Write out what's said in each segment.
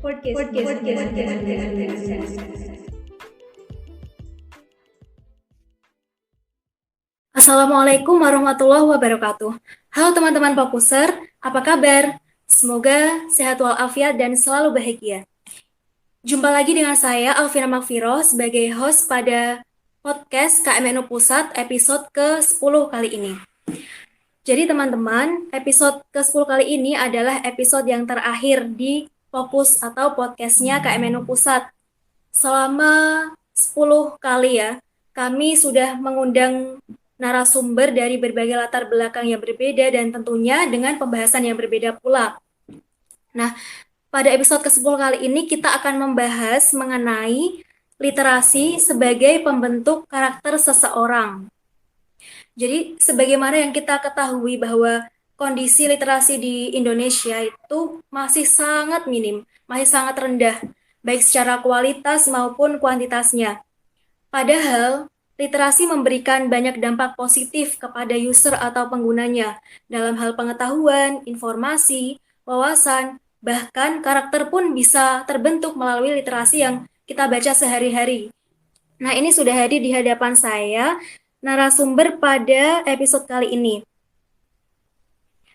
Assalamualaikum warahmatullahi wabarakatuh. Halo teman-teman Fokuser, apa kabar? Semoga sehat walafiat dan selalu bahagia. Jumpa lagi dengan saya Alvira Makfiro sebagai host pada podcast KMNU Pusat episode ke-10 kali ini. Jadi teman-teman, episode ke-10 kali ini adalah episode yang terakhir di Fokus atau podcastnya KMNU Pusat. Selama 10 kali ya, kami sudah mengundang narasumber dari berbagai latar belakang yang berbeda dan tentunya dengan pembahasan yang berbeda pula. Nah, pada episode ke-10 kali ini kita akan membahas mengenai literasi sebagai pembentuk karakter seseorang. Jadi, sebagaimana yang kita ketahui bahwa kondisi literasi di Indonesia itu masih sangat minim, masih sangat rendah, baik secara kualitas maupun kuantitasnya. Padahal, literasi memberikan banyak dampak positif kepada user atau penggunanya dalam hal pengetahuan, informasi, wawasan, bahkan karakter pun bisa terbentuk melalui literasi yang kita baca sehari-hari. Nah, ini sudah hadir di hadapan saya narasumber pada episode kali ini.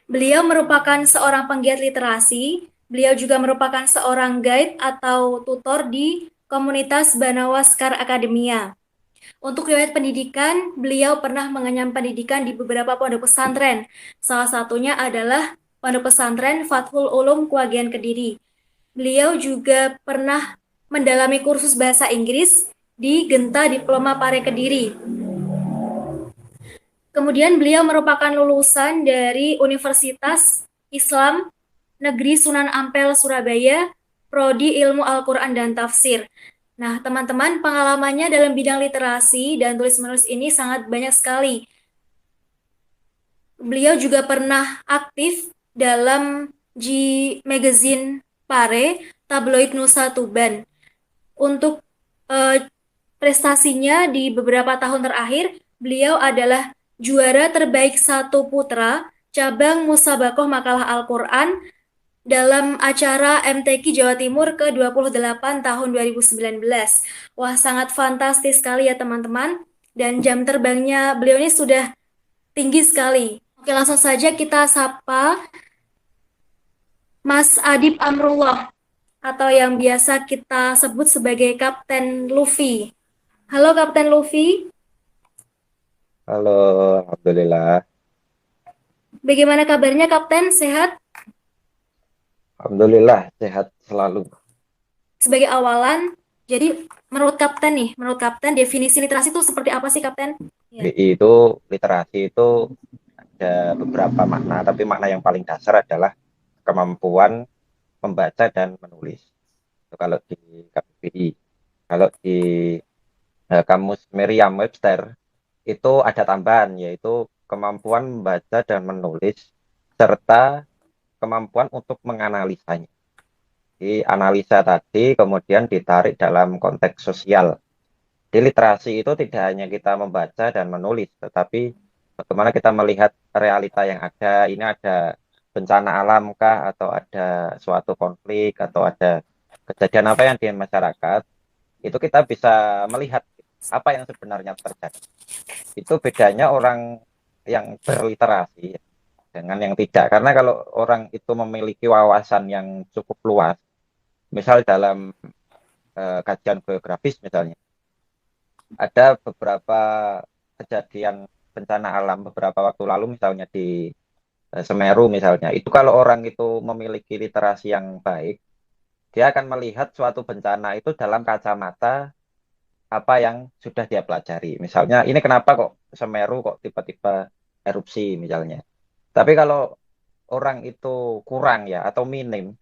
Beliau merupakan seorang penggiat literasi, beliau juga merupakan seorang guide atau tutor di komunitas Banawaskar Akademia. Untuk riwayat pendidikan, beliau pernah mengenyam pendidikan di beberapa pondok pesantren. Salah satunya adalah Pondok Pesantren Fathul Ulum Kuagian Kediri. Beliau juga pernah mendalami kursus bahasa Inggris di Genta Diploma Pare Kediri. Kemudian beliau merupakan lulusan dari Universitas Islam Negeri Sunan Ampel Surabaya, Prodi Ilmu Al-Quran dan Tafsir. Nah, teman-teman, pengalamannya dalam bidang literasi dan tulis-menulis ini sangat banyak sekali. Beliau juga pernah aktif dalam G Magazine Pare, tabloid Nusa Tuban. Untuk prestasinya di beberapa tahun terakhir, beliau adalah juara terbaik satu putra cabang Musabakoh Makalah Al-Quran dalam acara MTQ Jawa Timur ke-28 tahun 2019. Wah, sangat fantastis sekali ya teman-teman. Dan jam terbangnya beliau ini sudah tinggi sekali. Oke, langsung saja kita sapa Mas Adib Amrullah atau yang biasa kita sebut sebagai Kapten Luffy. Halo Kapten Luffy, Halo, Alhamdulillah. bagaimana kabarnya Kapten? Sehat? Alhamdulillah, sehat selalu. Sebagai awalan, jadi menurut Kapten definisi literasi itu seperti apa sih Kapten? Ya. Literasi itu ada beberapa makna, tapi makna yang paling dasar adalah kemampuan membaca dan menulis. Itu kalau di KBBI. Kalau di kamus Merriam-Webster, itu ada tambahan, yaitu kemampuan membaca dan menulis, serta kemampuan untuk menganalisanya. Di analisa tadi kemudian ditarik dalam konteks sosial. Di literasi itu tidak hanya kita membaca dan menulis, tetapi bagaimana kita melihat realita yang ada. Ini ada bencana alam kah, atau ada suatu konflik, atau ada kejadian apa yang di masyarakat, itu kita bisa melihat apa yang sebenarnya terjadi. Itu bedanya orang yang berliterasi dengan yang tidak. Karena kalau orang itu memiliki wawasan yang cukup luas, misal dalam kajian geografis misalnya, ada beberapa kejadian bencana alam beberapa waktu lalu misalnya di Semeru misalnya. Itu kalau orang itu memiliki literasi yang baik, dia akan melihat suatu bencana itu dalam kacamata apa yang sudah dia pelajari. Misalnya, ini kenapa kok Semeru kok tiba-tiba erupsi misalnya. Tapi kalau orang itu kurang ya atau minim,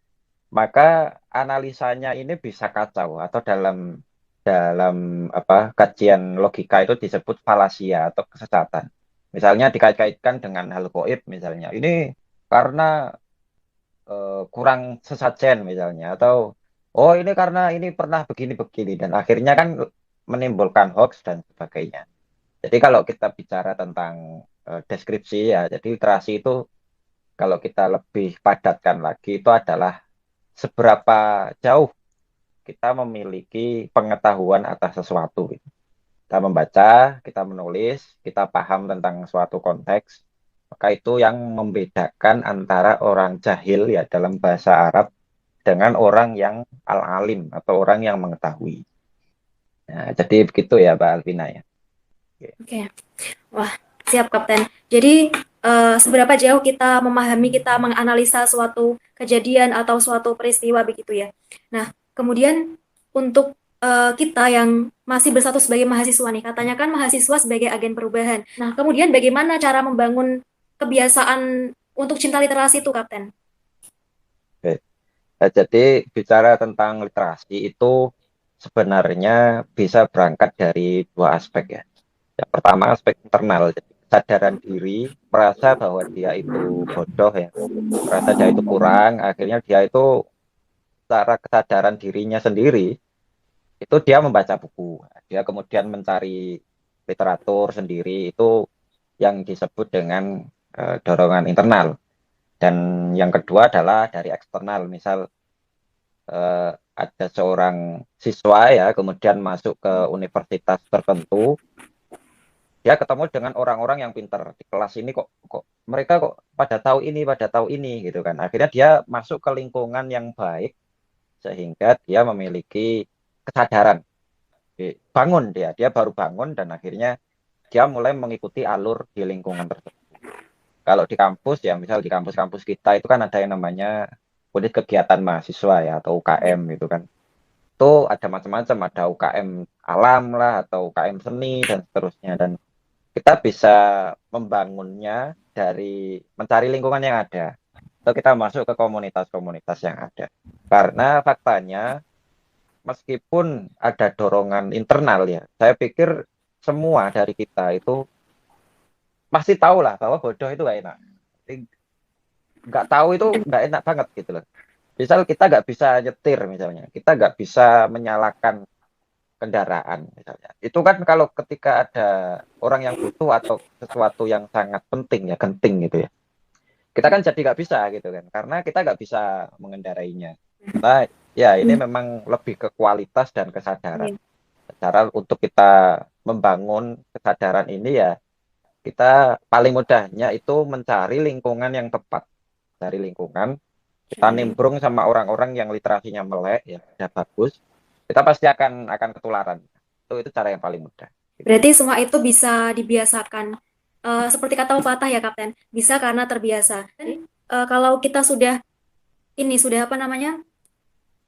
maka analisanya ini bisa kacau, atau dalam dalam apa kajian logika itu disebut falasia atau kesesatan. Misalnya dikait-kaitkan dengan hal goib misalnya. Ini karena kurang sesajen misalnya, atau oh ini karena ini pernah begini-begini, dan akhirnya kan menimbulkan hoax dan sebagainya. Jadi kalau kita bicara tentang deskripsi ya, jadi literasi itu kalau kita lebih padatkan lagi itu adalah seberapa jauh kita memiliki pengetahuan atas sesuatu. Kita membaca, kita menulis, kita paham tentang suatu konteks, maka itu yang membedakan antara orang jahil ya dalam bahasa Arab dengan orang yang al-alim atau orang yang mengetahui. Nah, jadi begitu ya, Mbak Alvina ya. Oke. Oke. Wah, siap Kapten. Jadi, seberapa jauh kita memahami, kita menganalisa suatu kejadian atau suatu peristiwa begitu ya. Nah, kemudian untuk kita yang masih bersatu sebagai mahasiswa nih, katanya kan mahasiswa sebagai agen perubahan. Nah, kemudian bagaimana cara membangun kebiasaan untuk cinta literasi itu, Kapten? Nah, jadi bicara tentang literasi itu sebenarnya bisa berangkat dari dua aspek ya. Yang pertama aspek internal, jadi kesadaran diri, merasa bahwa dia itu bodoh ya, merasa dia itu kurang, akhirnya dia itu secara kesadaran dirinya sendiri, itu dia membaca buku. Dia kemudian mencari literatur sendiri, itu yang disebut dengan dorongan internal. Dan yang kedua adalah dari eksternal, misal ada seorang siswa ya, kemudian masuk ke universitas tertentu, dia ketemu dengan orang-orang yang pintar di kelas ini kok mereka kok pada tahu ini gitu kan. Akhirnya dia masuk ke lingkungan yang baik sehingga dia memiliki kesadaran. Bangun dia baru bangun dan akhirnya dia mulai mengikuti alur di lingkungan tersebut. Kalau di kampus ya, misal di kampus-kampus kita itu kan ada yang namanya unit kegiatan mahasiswa ya atau UKM gitu kan. Itu ada macam-macam, ada UKM alam lah atau UKM seni dan seterusnya, dan kita bisa membangunnya dari mencari lingkungan yang ada atau kita masuk ke komunitas-komunitas yang ada. Karena faktanya meskipun ada dorongan internal ya, saya pikir semua dari kita itu pasti tahu lah bahwa bodoh itu gak enak. Nggak tahu itu nggak enak banget gitu loh. Misal kita nggak bisa nyetir misalnya, kita nggak bisa menyalakan kendaraan misalnya. Itu kan kalau ketika ada orang yang butuh atau sesuatu yang sangat penting ya, genting gitu ya. Kita kan jadi nggak bisa gitu kan, karena kita nggak bisa mengendarainya. Nah, ya ini memang lebih ke kualitas dan kesadaran. Iya. Cara untuk kita membangun kesadaran ini ya, kita paling mudahnya itu mencari lingkungan yang tepat. Dari lingkungan, kita nimbrung sama orang-orang yang literasinya melek, ya udah bagus, kita pasti akan ketularan. Itu cara yang paling mudah. Gitu. Berarti semua itu bisa dibiasakan. Seperti kata pepatah ya, Kapten. Bisa karena terbiasa. Jadi, kalau kita sudah sudah apa namanya?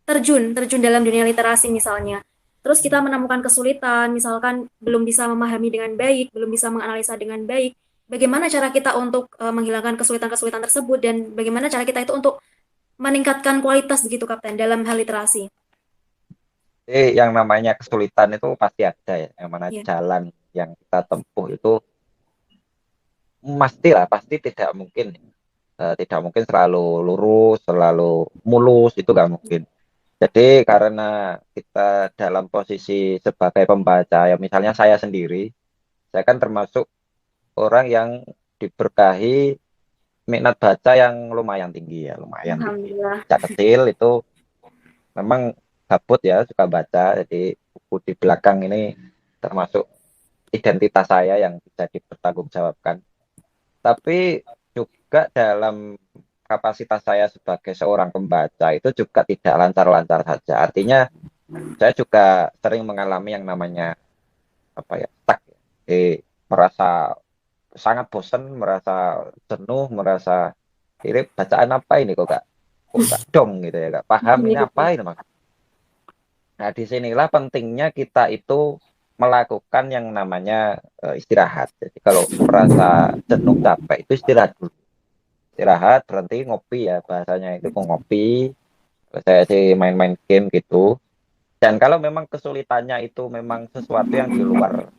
Terjun dalam dunia literasi misalnya. Terus kita menemukan kesulitan, misalkan belum bisa memahami dengan baik, belum bisa menganalisa dengan baik. Bagaimana cara kita untuk menghilangkan kesulitan-kesulitan tersebut dan bagaimana cara kita itu untuk meningkatkan kualitas begitu Kapten dalam hal literasi? Jadi yang namanya kesulitan itu pasti ada ya. Yang mana Ya. jalan yang kita tempuh itu pasti tidak mungkin. Tidak mungkin selalu lurus, selalu mulus, itu nggak mungkin. Jadi karena kita dalam posisi sebagai pembaca, ya misalnya saya sendiri, saya kan termasuk orang yang diberkahi minat baca yang lumayan tinggi ya, lumayan tinggi. Alhamdulillah. Sejak kecil itu memang gabut ya, suka baca. Jadi buku di belakang ini termasuk identitas saya yang bisa dipertanggungjawabkan. Tapi juga dalam kapasitas saya sebagai seorang pembaca itu juga tidak lancar-lancar saja. Artinya saya juga sering mengalami yang namanya apa ya, stuck. Jadi merasa sangat bosan, merasa jenuh, merasa ini bacaan apa ini kok gak dong gitu ya, gak paham ini apa ini mas. Nah disinilah pentingnya kita itu melakukan yang namanya istirahat. Jadi kalau merasa jenuh capek itu istirahat dulu. Istirahat, berhenti, ngopi ya bahasanya itu, mau ngopi. Saya sih main-main game gitu. Dan kalau memang kesulitannya itu memang sesuatu yang di luar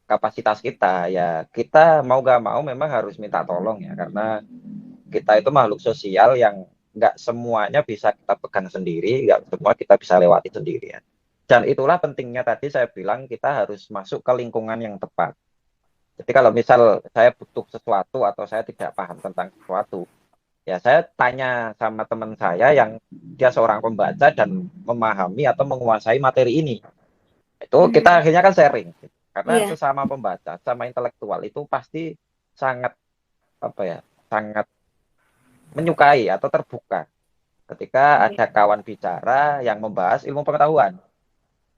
kapasitas kita, ya kita mau gak mau memang harus minta tolong ya, karena kita itu makhluk sosial yang nggak semuanya bisa kita pegang sendiri, nggak semua kita bisa lewati sendirian. Dan itulah pentingnya tadi saya bilang kita harus masuk ke lingkungan yang tepat. Jadi kalau misal saya butuh sesuatu atau saya tidak paham tentang sesuatu, Ya saya tanya sama teman saya yang dia seorang pembaca dan memahami atau menguasai materi ini. Itu kita Mhm. akhirnya kan sharing. Karena Iya, sesama pembaca, sama intelektual itu pasti sangat apa ya, sangat menyukai atau terbuka ketika iya, ada kawan bicara yang membahas ilmu pengetahuan.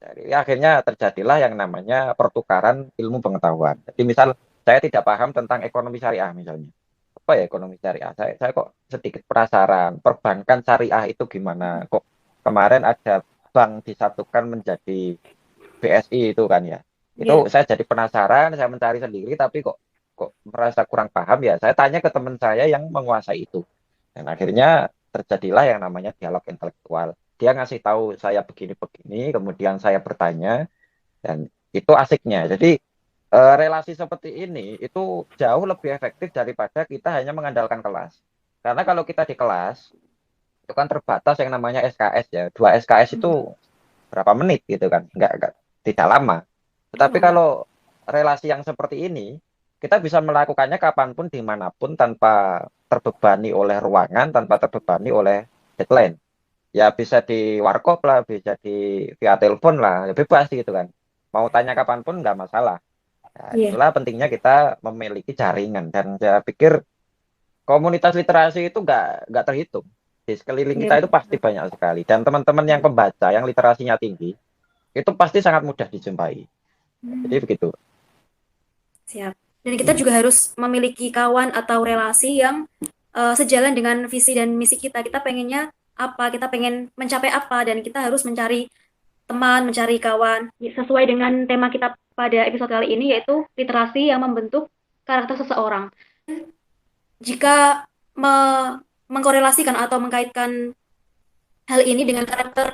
Jadi akhirnya terjadilah yang namanya pertukaran ilmu pengetahuan. Jadi misal saya tidak paham tentang ekonomi syariah misalnya. Apa ya ekonomi syariah? Saya kok sedikit penasaran. Perbankan syariah itu gimana? Kok kemarin ada bank disatukan menjadi BSI itu kan ya. iya, Itu saya jadi penasaran, saya mencari sendiri tapi kok merasa kurang paham ya. Saya tanya ke teman saya yang menguasai itu. Dan akhirnya terjadilah yang namanya dialog intelektual. Dia ngasih tahu saya begini-begini, kemudian saya bertanya, dan itu asiknya. Jadi relasi seperti ini itu jauh lebih efektif daripada kita hanya mengandalkan kelas. Karena kalau kita di kelas, itu kan terbatas yang namanya SKS ya. Dua SKS itu mhm. berapa menit gitu kan, nggak tidak lama. Tetapi Lama. kalau relasi yang seperti ini, kita bisa melakukannya kapanpun, dimanapun, tanpa terbebani oleh ruangan, tanpa terbebani oleh deadline. Ya bisa di warkop lah, bisa di via telepon lah, ya bebas gitu kan. Mau tanya kapanpun nggak masalah. Nah, Iya, itulah pentingnya kita memiliki jaringan dan saya pikir komunitas literasi itu nggak terhitung. Di sekeliling iya, kita itu pasti betul. banyak sekali. Dan teman-teman yang pembaca, yang literasinya tinggi, itu pasti sangat mudah dijumpai. Jadi Hmm, begitu. siap. Dan kita juga harus memiliki kawan atau relasi yang sejalan dengan visi dan misi kita. Kita pengennya apa, kita pengen mencapai apa, dan kita harus mencari teman, mencari kawan sesuai dengan tema kita pada episode kali ini, yaitu literasi yang membentuk karakter seseorang. Jika mengkorelasikan atau mengkaitkan hal ini dengan karakter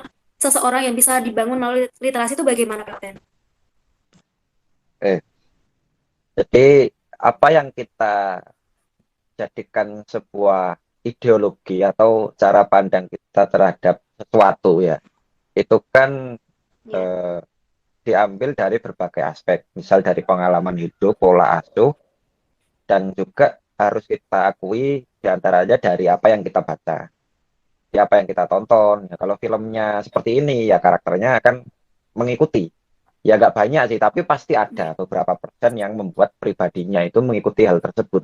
seseorang yang bisa dibangun melalui literasi itu bagaimana, Kapten? Eh, jadi apa yang kita jadikan sebuah ideologi atau cara pandang kita terhadap sesuatu ya, itu kan Ya, eh, diambil dari berbagai aspek, misal dari pengalaman hidup, pola asuh, dan juga harus kita akui diantaranya dari apa yang kita baca, di apa yang kita tonton. Ya, kalau filmnya seperti ini, ya karakternya akan mengikuti. Ya nggak banyak sih, tapi pasti ada beberapa persen yang membuat pribadinya itu mengikuti hal tersebut,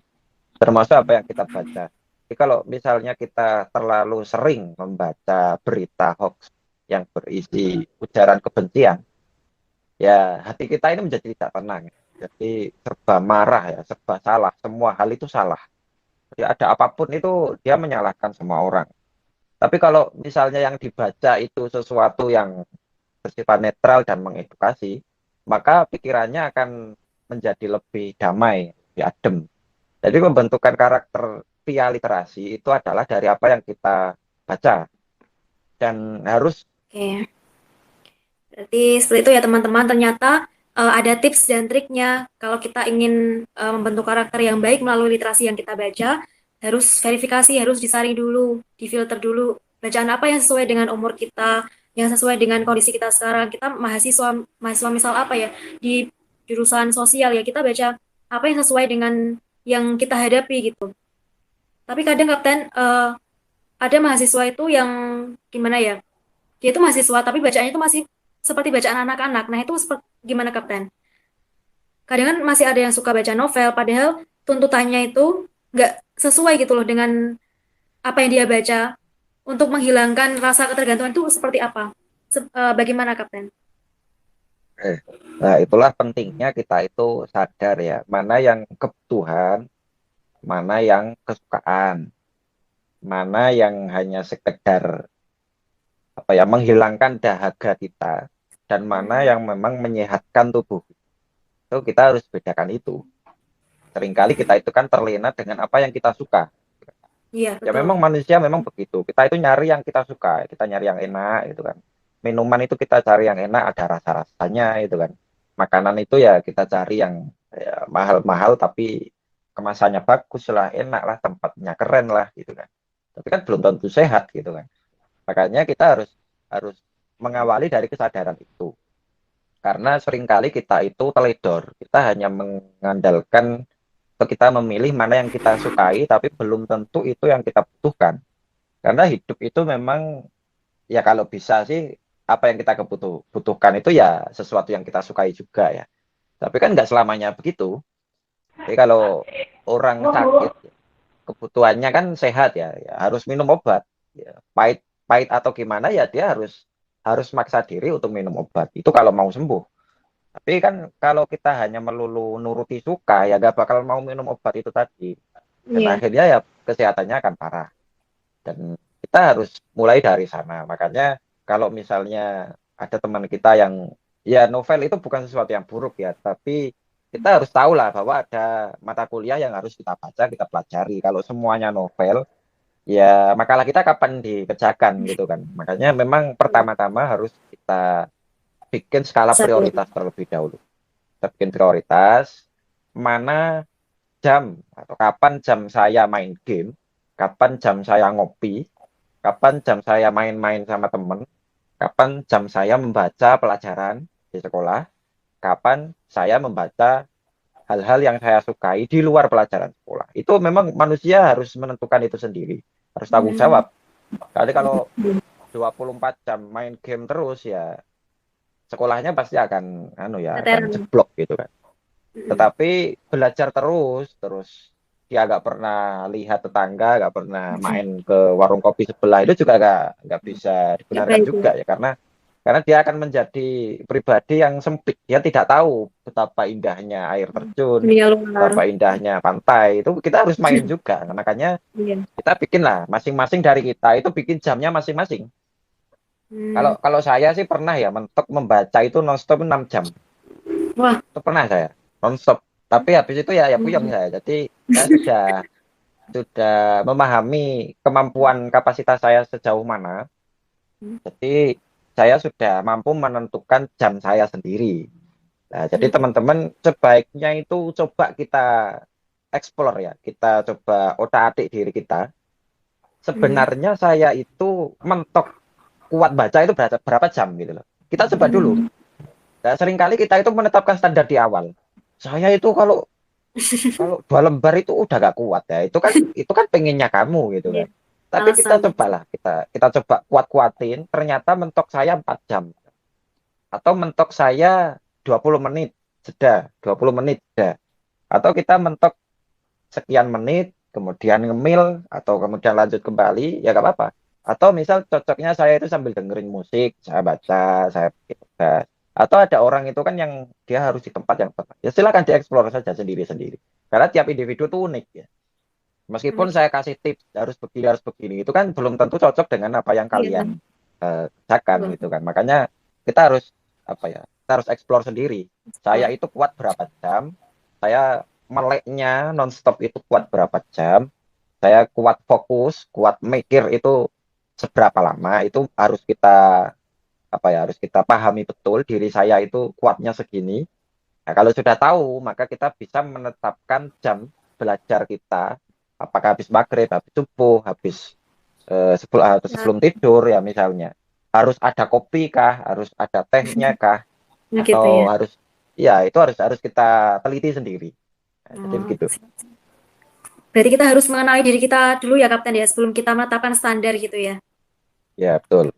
termasuk apa yang kita baca. Jadi kalau misalnya kita terlalu sering membaca berita hoax yang berisi ujaran kebencian, ya hati kita ini menjadi tidak tenang. Jadi serba marah ya, serba salah, semua hal itu salah. Jadi ada apapun itu dia menyalahkan semua orang. Tapi kalau misalnya yang dibaca itu sesuatu yang bersifat netral dan mengedukasi, maka pikirannya akan menjadi lebih damai, lebih adem. Jadi pembentukan karakter via literasi itu adalah dari apa yang kita baca dan harus oke. Berarti seperti itu ya teman-teman. Ternyata ada tips dan triknya kalau kita ingin membentuk karakter yang baik melalui literasi yang kita baca, harus verifikasi, harus disaring dulu, difilter dulu. Bacaan apa yang sesuai dengan umur kita, yang sesuai dengan kondisi kita sekarang. Kita mahasiswa, mahasiswa misal apa ya, di jurusan sosial ya, kita baca apa yang sesuai dengan yang kita hadapi gitu. Tapi kadang Kapten, ada mahasiswa itu yang gimana ya? Dia itu mahasiswa tapi bacaannya itu masih seperti bacaan anak-anak. Nah, itu seperti gimana Kapten? Kadang kan masih ada yang suka baca novel, padahal tuntutannya itu nggak sesuai gitu loh dengan apa yang dia baca. Untuk menghilangkan rasa ketergantungan itu seperti apa? Bagaimana Kapten? nah itulah pentingnya kita itu sadar ya, mana yang kebutuhan, mana yang kesukaan, mana yang hanya sekedar apa ya menghilangkan dahaga kita dan mana Hmm, yang memang menyehatkan tubuh. Itu kita harus bedakan itu. Seringkali kita itu kan terlena dengan apa yang kita suka. iya Ya betul. memang manusia memang begitu. Kita itu nyari yang kita suka, kita nyari yang enak gitu kan. Minuman itu kita cari yang enak, ada rasa-rasanya itu kan. Makanan itu ya kita cari yang ya, mahal-mahal tapi kemasannya bagus lah, enak lah, tempatnya keren lah gitu kan. Tapi kan belum tentu sehat gitu kan. Makanya kita harus harus mengawali dari kesadaran itu. Karena seringkali kita itu teledor, kita hanya mengandalkan atau kita memilih mana yang kita sukai, tapi belum tentu itu yang kita butuhkan. Karena hidup itu memang ya kalau bisa sih apa yang kita butuhkan itu ya sesuatu yang kita sukai juga ya. Tapi kan nggak selamanya begitu. Jadi kalau orang sakit, kebutuhannya kan sehat ya, ya harus minum obat. Ya, pahit pahit atau gimana ya dia harus harus maksa diri untuk minum obat. Itu kalau mau sembuh. Tapi kan kalau kita hanya melulu nuruti suka ya gak bakal mau minum obat itu tadi. Dan Iya. akhirnya ya kesehatannya akan parah. Dan kita harus mulai dari sana. Makanya kalau misalnya ada teman kita yang ya novel itu bukan sesuatu yang buruk ya, tapi kita harus tahu lah bahwa ada mata kuliah yang harus kita baca, kita pelajari. Kalau semuanya novel, ya makalah kita kapan dikerjakan gitu kan. Makanya memang pertama-tama harus kita bikin skala Satu. prioritas terlebih dahulu. Kita bikin prioritas mana jam atau kapan jam saya main game, kapan jam saya ngopi, kapan jam saya main-main sama temen, kapan jam saya membaca pelajaran di sekolah, kapan saya membaca hal-hal yang saya sukai di luar pelajaran sekolah. Itu memang manusia harus menentukan itu sendiri, harus tanggung Hmm. jawab. Kali kalau 24 jam main game terus ya sekolahnya pasti akan akan Veteran. jeblok gitu kan. Mm-mm. Tetapi belajar terus dia nggak pernah lihat tetangga, nggak pernah main ke warung kopi sebelah itu juga nggak bisa Nggak dibenarkan baik ya. juga ya karena dia akan menjadi pribadi yang sempit. Dia tidak tahu betapa indahnya air terjun, Dunia luar. betapa indahnya pantai. Itu kita harus main juga. Nah, makanya Iya. kita bikin lah masing-masing dari kita itu bikin jamnya masing-masing. Kalau Hmm. kalau saya sih pernah ya mentok membaca itu nonstop 6 jam. Wah. Itu pernah saya nonstop. Tapi habis itu ya puyeng Hmm. saya. Jadi saya sudah memahami kemampuan kapasitas saya sejauh mana. Jadi saya sudah mampu menentukan jam saya sendiri. Nah, jadi Hmm. teman-teman sebaiknya itu coba kita explore ya. Kita coba otak-atik diri kita. Hmm. Sebenarnya saya itu mentok kuat baca itu berapa jam gitu loh. Kita coba dulu. Nah, seringkali kita itu menetapkan standar di awal. Saya itu kalau kalau 2 lembar itu udah gak kuat ya. Itu kan pengennya kamu gitu Iya. kan. Tapi kita Alasan. cobalah, kita coba kuat-kuatin. Ternyata mentok saya 4 jam atau mentok saya 20 menit jeda, 20 menit jeda. Atau kita mentok sekian menit, kemudian ngemil atau kemudian lanjut kembali, ya gak apa-apa. Atau misal cocoknya saya itu sambil dengerin musik, saya baca, saya bikin tugas. Atau ada orang itu kan yang dia harus di tempat yang tepat. Ya silakan dieksplor saja sendiri-sendiri. Karena tiap individu itu unik ya. Meskipun Unik. saya kasih tips harus begini, itu kan belum tentu cocok dengan apa yang Iya. kalian kerjakan Betul. gitu kan. Makanya kita harus apa ya? Kita harus eksplor sendiri. Saya Explore. itu kuat berapa jam? Saya meleknya nonstop itu kuat berapa jam? Saya kuat fokus, kuat mikir itu seberapa lama? Itu harus kita apa ya? Harus kita pahami betul diri saya itu kuatnya segini. Nah, kalau sudah tahu, maka kita bisa menetapkan jam belajar kita. Apakah habis maghrib, habis subuh, habis Nah, sebelum tidur ya misalnya. Harus ada kopi kah? Harus ada tehnya kah? nah gitu ya. Atau harus ya itu harus harus kita teliti sendiri. Nah, jadi Oh. begitu. Berarti kita harus mengenali diri kita dulu ya, Kapten ya, sebelum kita menetapkan standar gitu ya. Ya, betul.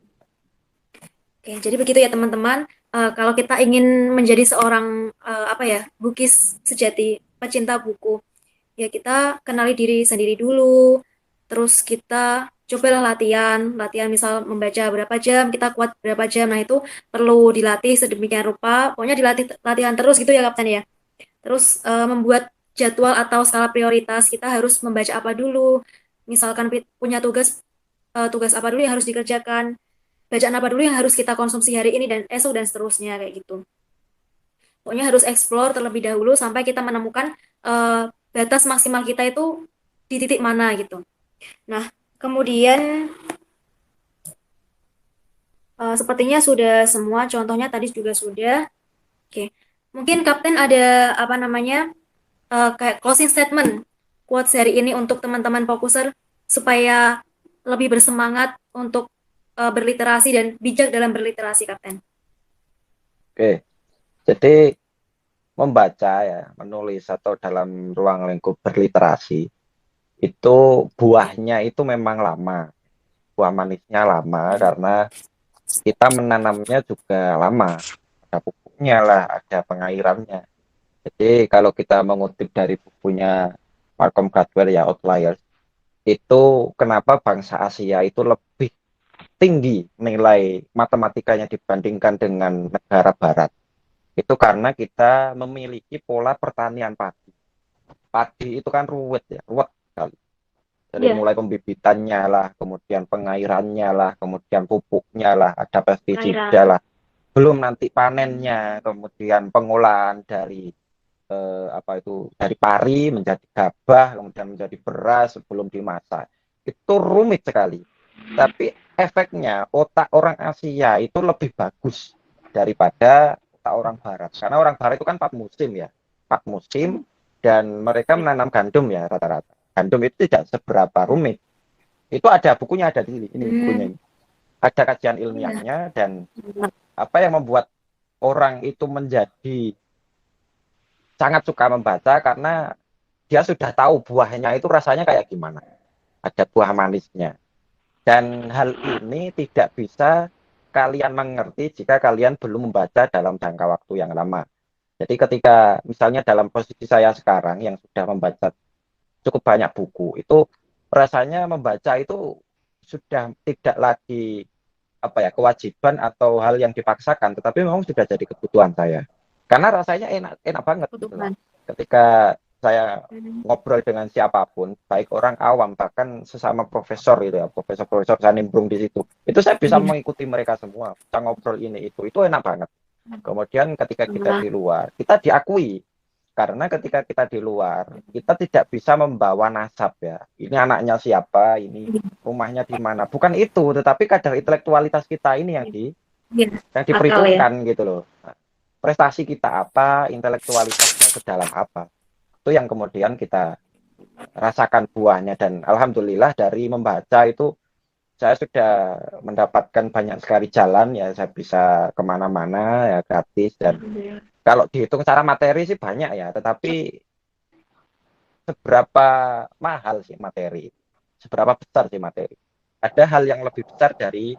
Oke, jadi begitu ya teman-teman. Kalau kita ingin menjadi seorang apa ya, bukis sejati, pecinta buku, ya kita kenali diri sendiri dulu. Terus kita cobalah latihan, latihan misal membaca berapa jam, kita kuat berapa jam. Nah itu perlu dilatih sedemikian rupa. Pokoknya dilatih latihan terus gitu ya Kapten ya. Terus membuat jadwal atau skala prioritas kita harus membaca apa dulu. Misalkan punya tugas apa dulu yang harus dikerjakan, bacaan apa dulu yang harus kita konsumsi hari ini dan esok dan seterusnya kayak gitu. Pokoknya harus explore terlebih dahulu sampai kita menemukan batas maksimal kita itu di titik mana gitu. Nah, kemudian sepertinya sudah semua contohnya tadi juga sudah. Oke. Mungkin Kapten ada apa namanya kayak closing statement quotes hari ini untuk teman-teman fokuser supaya lebih bersemangat untuk berliterasi dan bijak dalam berliterasi, Kapten. Oke. Jadi membaca ya, menulis atau dalam ruang lingkup berliterasi itu buahnya itu memang lama, buah manisnya lama karena kita menanamnya juga lama. Ada pupuknya lah, ada pengairannya. Jadi kalau kita mengutip dari bukunya Malcolm Gladwell ya Outliers, itu kenapa bangsa Asia itu lebih tinggi nilai matematikanya dibandingkan dengan negara Barat. Itu karena kita memiliki pola pertanian padi. Padi itu kan ruwet ya, ruwet sekali. Dari Iya, mulai pembibitannya lah, kemudian pengairannya lah, kemudian pupuknya lah, ada pestisida perairan. lah. Belum nanti panennya, kemudian pengolahan dari apa itu dari pari menjadi gabah, kemudian menjadi beras sebelum dimasak. Itu rumit sekali. Tapi efeknya otak orang Asia itu lebih bagus daripada otak orang Barat. Karena orang Barat itu kan 4 musim ya. 4 musim dan mereka menanam gandum ya rata-rata. Gandum itu tidak seberapa rumit. Itu ada bukunya ada di sini, ini bukunya Hmm, ini. Ada kajian iya. ilmiahnya dan apa yang membuat orang itu menjadi sangat suka membaca karena dia sudah tahu buahnya itu rasanya kayak gimana. Ada buah manisnya. Dan hal ini tidak bisa kalian mengerti jika kalian belum membaca dalam jangka waktu yang lama. Jadi ketika misalnya dalam posisi saya sekarang yang sudah membaca cukup banyak buku, itu rasanya membaca itu sudah tidak lagi apa ya kewajiban atau hal yang dipaksakan, tetapi memang sudah jadi kebutuhan saya. Karena rasanya enak enak banget gitu loh. Kebutuhan. Ketika saya Hmm, ngobrol dengan siapapun, baik orang awam bahkan sesama profesor itu ya, profesor-profesor saya nimbrung di situ. Itu saya bisa iya. mengikuti mereka semua, kita ngobrol ini itu enak banget. Kemudian ketika kita Malah, di luar, kita diakui karena ketika kita di luar, kita tidak bisa membawa nasab ya. Ini anaknya siapa, ini iya, rumahnya di mana. Bukan itu, tetapi kadar intelektualitas kita ini iya. yang Akal ya. diperhitungkan gitu loh. Nah, prestasi kita apa, intelektualitasnya sedalam apa. Itu yang kemudian kita rasakan buahnya dan alhamdulillah dari membaca itu saya sudah mendapatkan banyak sekali jalan ya saya bisa kemana-mana ya gratis dan Alhamdulillah. kalau dihitung secara materi sih banyak ya tetapi seberapa mahal sih materi, seberapa besar sih materi. Ada hal yang lebih besar dari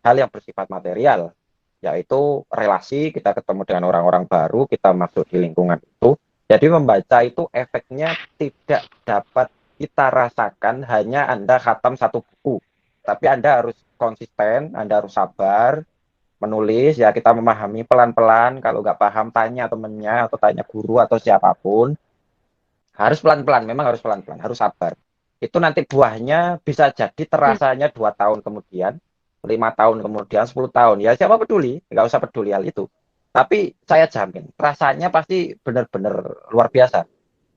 hal yang bersifat material, yaitu relasi, kita ketemu dengan orang-orang baru, kita masuk di lingkungan itu. Jadi membaca itu efeknya tidak dapat kita rasakan hanya Anda khatam satu buku. Tapi Anda harus konsisten, Anda harus sabar, menulis, ya kita memahami pelan-pelan, kalau nggak paham tanya temennya, atau tanya guru, atau siapapun, harus pelan-pelan, memang harus pelan-pelan, harus sabar. Itu nanti buahnya bisa jadi Ya, terasanya 2 tahun kemudian, 5 tahun kemudian, 10 tahun. Ya siapa peduli, nggak usah peduli hal itu. Tapi saya jamin, rasanya pasti benar-benar luar biasa.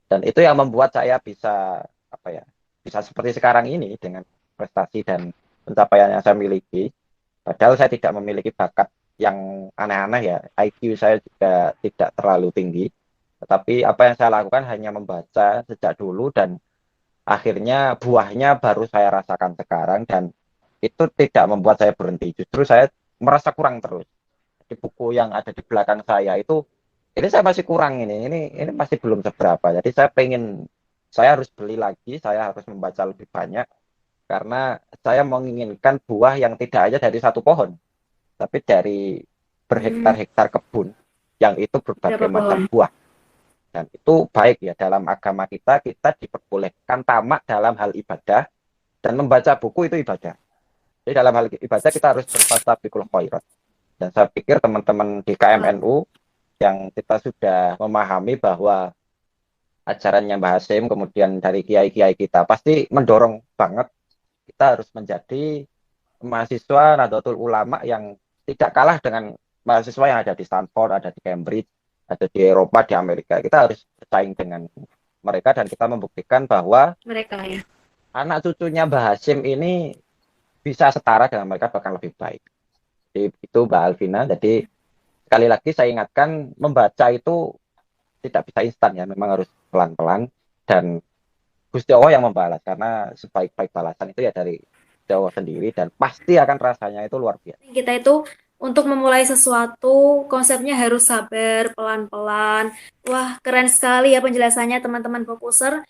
Dan itu yang membuat saya bisa apa ya, bisa seperti sekarang ini dengan prestasi dan pencapaian yang saya miliki. Padahal saya tidak memiliki bakat yang aneh-aneh ya. IQ saya juga tidak terlalu tinggi. Tetapi apa yang saya lakukan hanya membaca sejak dulu dan akhirnya buahnya baru saya rasakan sekarang dan itu tidak membuat saya berhenti. Justru saya merasa kurang terus. Di buku yang ada di belakang saya itu ini saya masih kurang ini masih belum seberapa. Jadi saya harus beli lagi, saya harus membaca lebih banyak karena saya menginginkan buah yang tidak hanya dari satu pohon, tapi dari hmm, berhektar-hektar kebun yang itu berbagai berapa macam pohon? buah. Dan itu baik ya dalam agama kita diperbolehkan tamak dalam hal ibadah dan membaca buku itu ibadah. Jadi dalam hal ibadah kita harus berfastabiqul khairat. Dan saya pikir teman-teman di Wah, KMNU yang kita sudah memahami bahwa ajarannya Mbah Hasim kemudian dari kiai-kiai kita pasti mendorong banget kita harus menjadi mahasiswa Nahdlatul Ulama yang tidak kalah dengan mahasiswa yang ada di Stanford, ada di Cambridge, ada di Eropa, di Amerika. Kita harus bersaing dengan mereka dan kita membuktikan bahwa mereka ya. anak cucunya Mbah Hasim ini bisa setara dengan mereka bahkan lebih baik. Jadi, itu Mbak Alvina. Jadi sekali lagi saya ingatkan membaca itu tidak bisa instan ya, memang harus pelan-pelan dan Gusti Allah yang membalas karena sebaik-baik balasan itu ya dari Jawa sendiri dan pasti akan rasanya itu luar biasa. Kita itu Untuk memulai sesuatu, konsepnya harus sabar, pelan-pelan. Wah, keren sekali ya penjelasannya teman-teman Fokuser.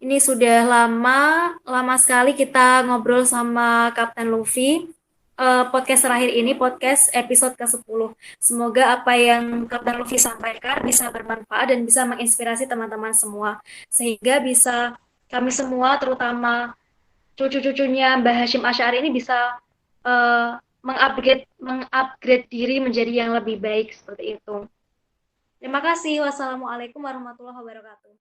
Ini sudah lama sekali kita ngobrol sama Kapten Luffy. Podcast terakhir ini, podcast episode ke-10. Semoga apa yang Kapten Luffy sampaikan bisa bermanfaat dan bisa menginspirasi teman-teman semua. Sehingga bisa kami semua, terutama cucu-cucunya Mbah Hashim Asy'ari ini bisa mengupgrade diri menjadi yang lebih baik seperti itu. Terima kasih. Wassalamualaikum warahmatullahi wabarakatuh.